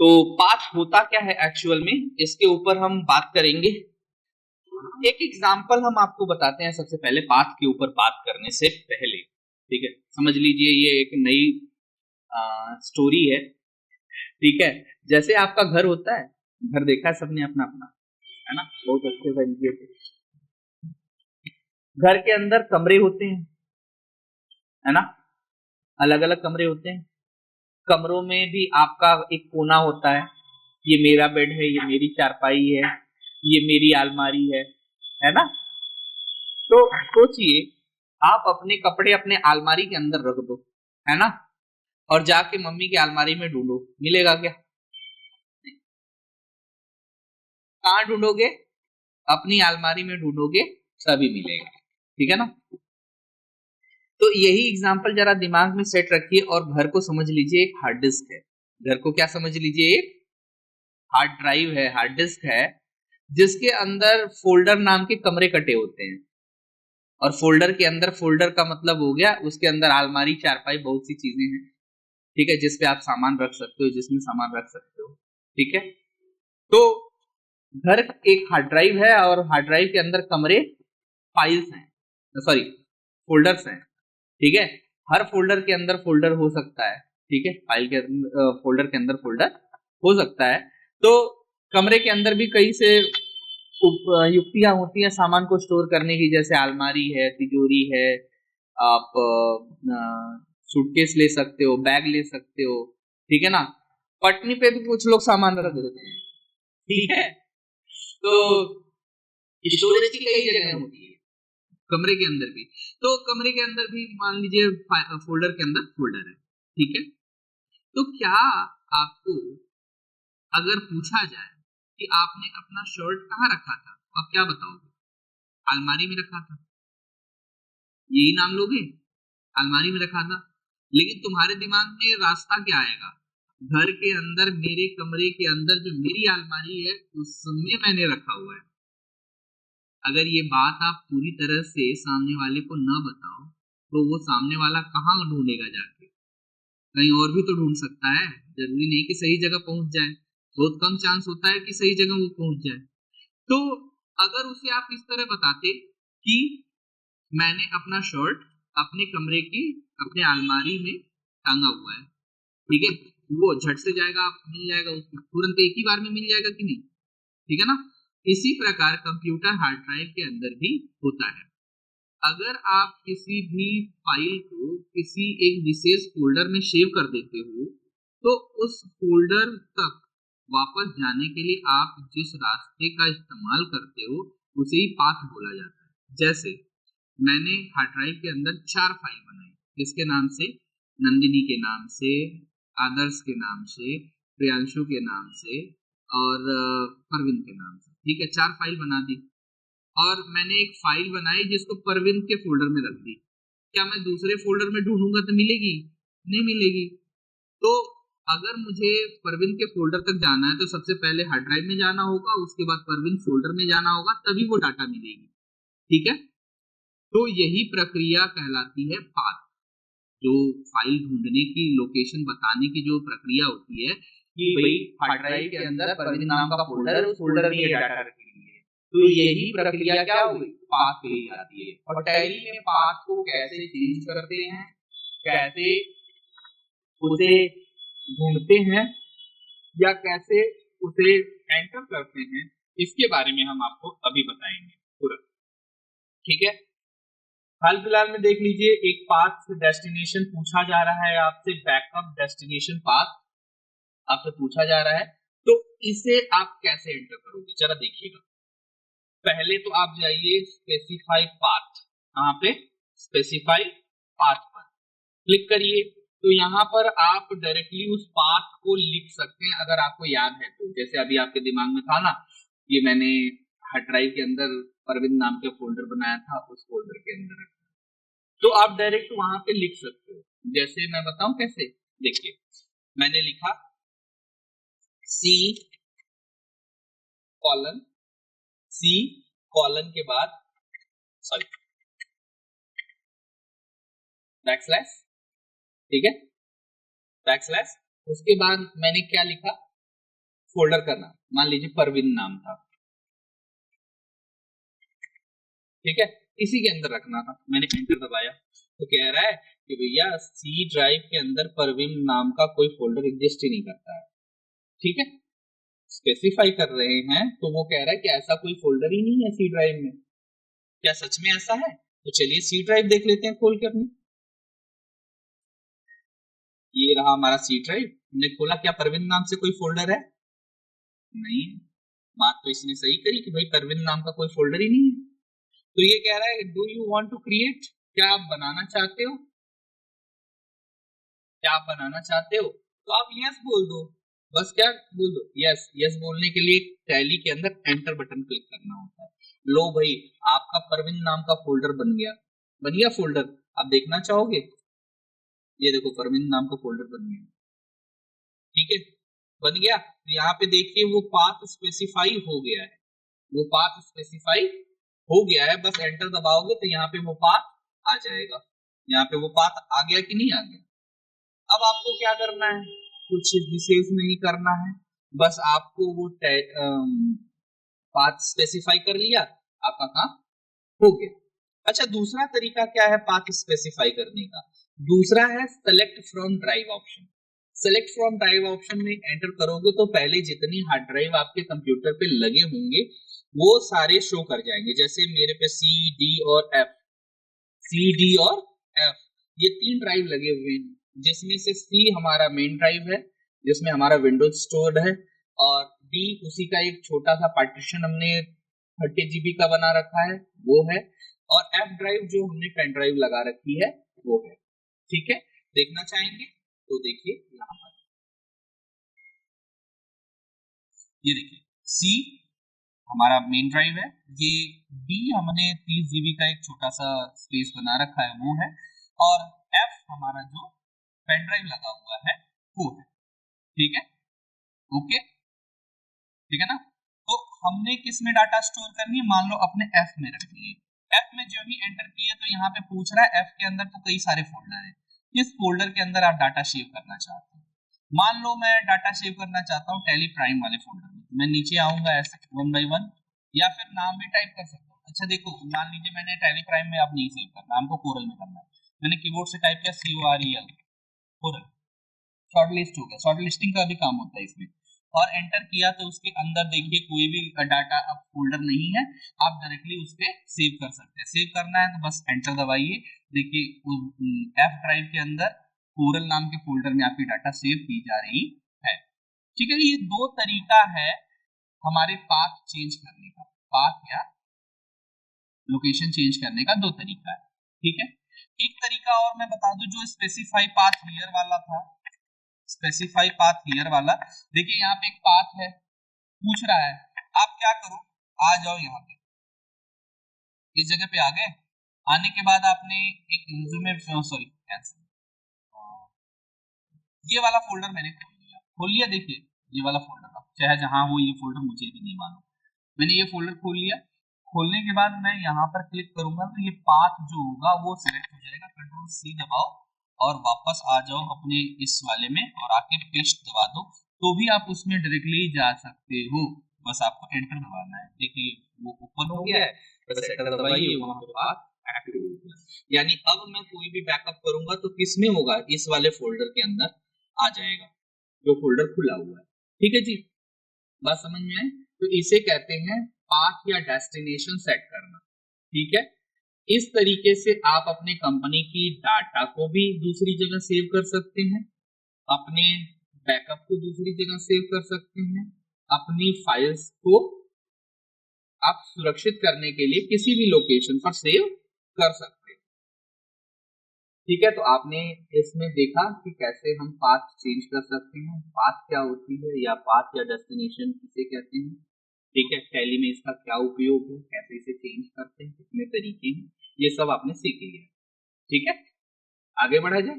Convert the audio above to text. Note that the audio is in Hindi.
तो पाथ होता क्या है एक्चुअल में, इसके ऊपर हम बात करेंगे। एक एग्जाम्पल हम आपको बताते हैं सबसे पहले पाथ के ऊपर बात करने से पहले, ठीक है। समझ लीजिए ये एक नई स्टोरी है, ठीक है। जैसे आपका घर होता है, घर देखा है सबने अपना अपना, है ना, बहुत अच्छे तरीके से। घर के अंदर कमरे होते हैं, है ना, अलग अलग कमरे होते हैं। कमरों में भी आपका एक कोना होता है, ये मेरा बेड है, ये मेरी चारपाई है, ये मेरी अलमारी है ना। तो सोचिए आप अपने कपड़े अपने अलमारी के अंदर रख दो, है ना, और जाके मम्मी की अलमारी में ढूंढो, मिलेगा क्या? कहाँ ढूंढोगे? अपनी अलमारी में ढूंढोगे तभी मिलेगा, ठीक है ना। तो यही एग्जांपल जरा दिमाग में सेट रखिए और घर को समझ लीजिए एक हार्ड डिस्क है। घर को क्या समझ लीजिए? एक हार्ड ड्राइव है, हार्ड डिस्क है, जिसके अंदर फोल्डर नाम के कमरे कटे होते हैं। और फोल्डर के अंदर, फोल्डर का मतलब हो गया उसके अंदर अलमारी, चारपाई, बहुत सी चीजें हैं, ठीक है, जिसपे आप सामान रख सकते हो, जिसमें सामान रख सकते हो, ठीक है। तो घर एक हार्ड ड्राइव है और हार्ड ड्राइव के अंदर कमरे फाइल्स हैं, सॉरी फोल्डर्स हैं, ठीक है। हर फोल्डर के अंदर फोल्डर हो सकता है, ठीक है, फाइल के फोल्डर के अंदर फोल्डर हो सकता है। तो कमरे के अंदर भी कई से युक्तियां होती हैं सामान को स्टोर करने की, जैसे अलमारी है, तिजोरी है, आप सूटकेस ले सकते हो, बैग ले सकते हो, ठीक है ना। पटनी पे भी कुछ लोग सामान रख देते हैं, ठीक है। तो स्टोरेज की कई जगह होती है, कमरे के अंदर भी। तो कमरे के अंदर भी मान लीजिए फोल्डर के अंदर फोल्डर है, ठीक है। तो क्या आपको अगर पूछा जाए कि आपने अपना शर्ट कहाँ रखा था, आप क्या बताओगे? अलमारी में रखा था, यही नाम लोगे? अलमारी में रखा था। लेकिन तुम्हारे दिमाग में रास्ता क्या आएगा? घर के अंदर, मेरे कमरे के अंदर जो मेरी अलमारी है उसमें मैंने रखा हुआ है। अगर ये बात आप पूरी तरह से सामने वाले को न बताओ तो वो सामने वाला कहाँ ढूंढेगा जाके? कहीं और भी तो ढूंढ सकता है, जरूरी नहीं कि सही जगह पहुंच जाए, बहुत कम चांस होता है कि सही जगह वो पहुंच जाए। तो अगर उसे आप इस तरह बताते कि मैंने अपना शर्ट अपने कमरे की अपने अलमारी में टांगा हुआ है, ठीक है, वो झट से जाएगा, आप मिल जाएगा उसको तुरंत, एक ही बार में मिल जाएगा कि नहीं, ठीक है ना। इसी प्रकार कंप्यूटर हार्ड ड्राइव के अंदर भी होता है। अगर आप किसी भी फाइल को किसी एक विशेष फोल्डर में सेव कर देते हो तो उस फोल्डर तक वापस जाने के लिए आप जिस रास्ते का इस्तेमाल करते हो उसे ही पाथ बोला जाता है। जैसे मैंने हार्ड ड्राइव के अंदर 4 फाइल बनाई, किसके नाम से? नंदिनी के नाम से, आदर्श के नाम से, प्रियांशु के नाम से और परवीन के नाम से, ठीक है, 4 फाइल बना दी। और मैंने एक फाइल बनाई जिसको परवीन के फोल्डर में रख दी। क्या मैं दूसरे फोल्डर में ढूंढूंगा तो मिलेगी? नहीं मिलेगी। तो अगर मुझे परवीन के फोल्डर तक जाना है तो सबसे पहले हार्ड ड्राइव में जाना होगा, उसके बाद परवीन फोल्डर में जाना होगा, तभी वो डाटा मिलेगी, ठीक है। तो यही प्रक्रिया कहलाती है पाथ। जो फाइल ढूंढने की, लोकेशन बताने की जो प्रक्रिया होती है कि भाई हार्ड ड्राइव के अंदर परवीन नाम का फोल्डर है, उस फोल्डर में ये डाटा रखी हुई है, तो यही प्रक्रिया क्या हुई? पाथ कही जाती है। और टैली में पाथ को कैसे चेंज करते हैं, कैसे उसे ढूंढते हैं या कैसे उसे एंटर करते हैं, इसके बारे में हम आपको अभी बताएंगे पूरा, ठीक है। हाल फिलहाल में देख लीजिए एक पाथ डेस्टिनेशन पूछा जा रहा है आपसे, बैकअप डेस्टिनेशन पाथ आपसे पूछा जा रहा है, तो इसे आप कैसे एंटर करोगे जरा देखिएगा। पहले तो आप जाइए स्पेसिफाई पाथ, यहाँ पे स्पेसिफाई पाथ पर क्लिक करिए। तो यहाँ पर आप डायरेक्टली उस पाथ को लिख सकते हैं अगर आपको याद है तो, जैसे अभी आपके दिमाग में था ना, ये मैंने हार्ड ड्राइव के अंदर परवीन नाम का फोल्डर बनाया था, उस फोल्डर के अंदर, तो आप डायरेक्ट वहां पे लिख सकते हो। जैसे मैं बताऊं कैसे, देखिए मैंने लिखा सी कॉलन के बाद सॉरी बैकस्लैश, ठीक है, बैकस्लैश, उसके बाद मैंने क्या लिखा, फोल्डर का नाम, मान लीजिए परवीन नाम था, ठीक है, इसी के अंदर रखना था, मैंने एंटर दबाया तो कह रहा है कि भैया सी ड्राइव के अंदर परवीन नाम का कोई फोल्डर एग्जिस्ट ही नहीं करता है, ठीक है, स्पेसिफाई कर रहे हैं तो वो कह रहा है कि ऐसा कोई फोल्डर ही नहीं है सी ड्राइव में। क्या सच में ऐसा है? तो चलिए सी ड्राइव देख लेते हैं खोल के अपनी। ये रहा हमारा सी ड्राइव, हमने खोला, क्या परवीन नाम से कोई फोल्डर है? नहीं। बात तो इसने सही करी कि भाई परवीन नाम का कोई फोल्डर ही नहीं है। तो ये कह रहा है do you want to create, क्या आप बनाना चाहते हो, क्या आप बनाना चाहते हो? तो आप यस बोल दो, बस क्या बोल दो, यस। यस बोलने के लिए टैली के अंदर एंटर बटन क्लिक करना होता है। लो भाई, आपका परवीन नाम का फोल्डर बन गया, बन गया फोल्डर। आप देखना चाहोगे? ये देखो परवीन नाम का फोल्डर बन गया, ठीक है, बन गया। तो यहाँ पे देखिए वो पाथ स्पेसिफाई हो गया है, वो पाथ स्पेसिफाई हो गया है, बस एंटर दबाओगे तो यहाँ पे वो पाथ आ जाएगा। यहाँ पे वो पाथ आ गया कि नहीं आ गया? अब आपको क्या करना है? कुछ विशेष नहीं करना है, बस आपको वो पाथ स्पेसिफाई कर लिया, आपका काम हो गया। अच्छा, दूसरा तरीका क्या है पाथ स्पेसिफाई करने का? दूसरा है select from drive option. Select from drive option में एंटर करोगे तो पहले जितनी हार्ड ड्राइव आपके कंप्यूटर पे लगे होंगे वो सारे शो कर जाएंगे। जैसे मेरे पे सी डी और एफ, सी डी और एफ, ये 3 ड्राइव लगे हुए हैं, जिसमें से सी हमारा मेन ड्राइव है जिसमें हमारा विंडोज स्टोर्ड है, और डी उसी का एक छोटा सा पार्टीशन हमने 30 GB का बना रखा है वो है, और एफ ड्राइव जो हमने पेन ड्राइव लगा रखी है वो है, ठीक है। देखना चाहेंगे तो देखिए यहाँ पर, ये देखिए सी हमारा मेन ड्राइव है, ये डी हमने 30 GB का एक छोटा सा स्पेस बना रखा है वो है, और एफ हमारा जो पेन ड्राइव लगा हुआ है वो है, ठीक है, ओके, ठीक है ना। तो हमने किस में डाटा स्टोर करनी है? मान लो अपने एफ में रखनी है। एफ में जो भी एंटर किया तो यहाँ पे पूछ रहा है एफ के अंदर तो कई सारे फोल्डर है, किस फोल्डर के अंदर आप डाटा सेव करना चाहते हो? मान लो मैं डाटा सेव करना चाहता हूँ टैली प्राइम वाले फोल्डर में, मैं नीचे आऊंगा ऐसे 1 by 1, या फिर नाम भी टाइप कर सकता हूँ। अच्छा देखो, मान लीजिए मैंने टैली प्राइम में आप नहीं सेव करना, हमको कोरल में करना है, मैंने कीबोर्ड से टाइप किया COREL, कोरल, शॉर्ट लिस्ट हो गया, शॉर्ट लिस्टिंग का भी काम होता है इसमें, और एंटर किया तो उसके अंदर देखिए कोई भी डाटा अब फोल्डर नहीं है, आप डायरेक्टली उस पर सेव कर सकते हैं। सेव करना है तो बस एंटर दबाइए, देखिए एफ ड्राइव के अंदर कोरल नाम के फोल्डर में आपकी डाटा सेव की जा रही है, ठीक है। ये 2 तरीका है हमारे पाथ चेंज करने का, पाथ या लोकेशन चेंज करने का 2 तरीका है, ठीक है। एक तरीका और मैं बता दूं, जो स्पेसिफाई पाथ हियर वाला था, स्पेसिफाई पाथ हियर वाला, देखिए यहाँ पे एक पाथ है, पूछ रहा है, आप क्या करो, आ जाओ यहाँ पे, इस जगह पे आ गए, आने के बाद आपने एक रिज्यूमे, सॉरी कैंसिल, ये वाला फोल्डर मैंने खोल लिया, देखिए ये वाला फोल्डर, अब चाहे जहां हो ये फोल्डर मुझे भी नहीं मालूम, मैंने ये फोल्डर खोल लिया। खोलने के बाद मैं यहाँ पर क्लिक करूंगा तो ये पाथ जो होगा वो सिलेक्ट हो जाएगा, कंट्रोल C दबाओ और वापस आ जाओ अपने इस वाले में और आके पेस्ट दबा दो, तो भी आप उसमें डायरेक्टली जा सकते हो, बस आपको एंटर दबाना है। देखिए वो ओपन हो गया है, बस एंटर दबाइए, वहां पर पाथ एक्टिव हो गया। यानी अब मैं कोई भी बैकअप करूंगा तो किसमें होगा? इस वाले फोल्डर के अंदर आ जाएगा जो फोल्डर खुला हुआ है, ठीक है जी, बात समझ में आए? तो इसे कहते हैं पाथ या डेस्टिनेशन सेट करना, ठीक है। इस तरीके से आप अपने कंपनी की डाटा को भी दूसरी जगह सेव कर सकते हैं, अपने बैकअप को दूसरी जगह सेव कर सकते हैं, अपनी फाइल्स को आप सुरक्षित करने के लिए किसी भी लोकेशन पर सेव कर सकते हैं, ठीक है। तो आपने इसमें देखा कि कैसे हम पाथ चेंज कर सकते हैं, पाथ क्या होती है या पाथ या डेस्टिनेशन किसे कहते हैं, ठीक है, टैली में इसका क्या उपयोग है, कैसे इसे चेंज करते हैं, कितने तरीके हैं, ये सब आपने सीख लिया, ठीक है। आगे बढ़ा जाए।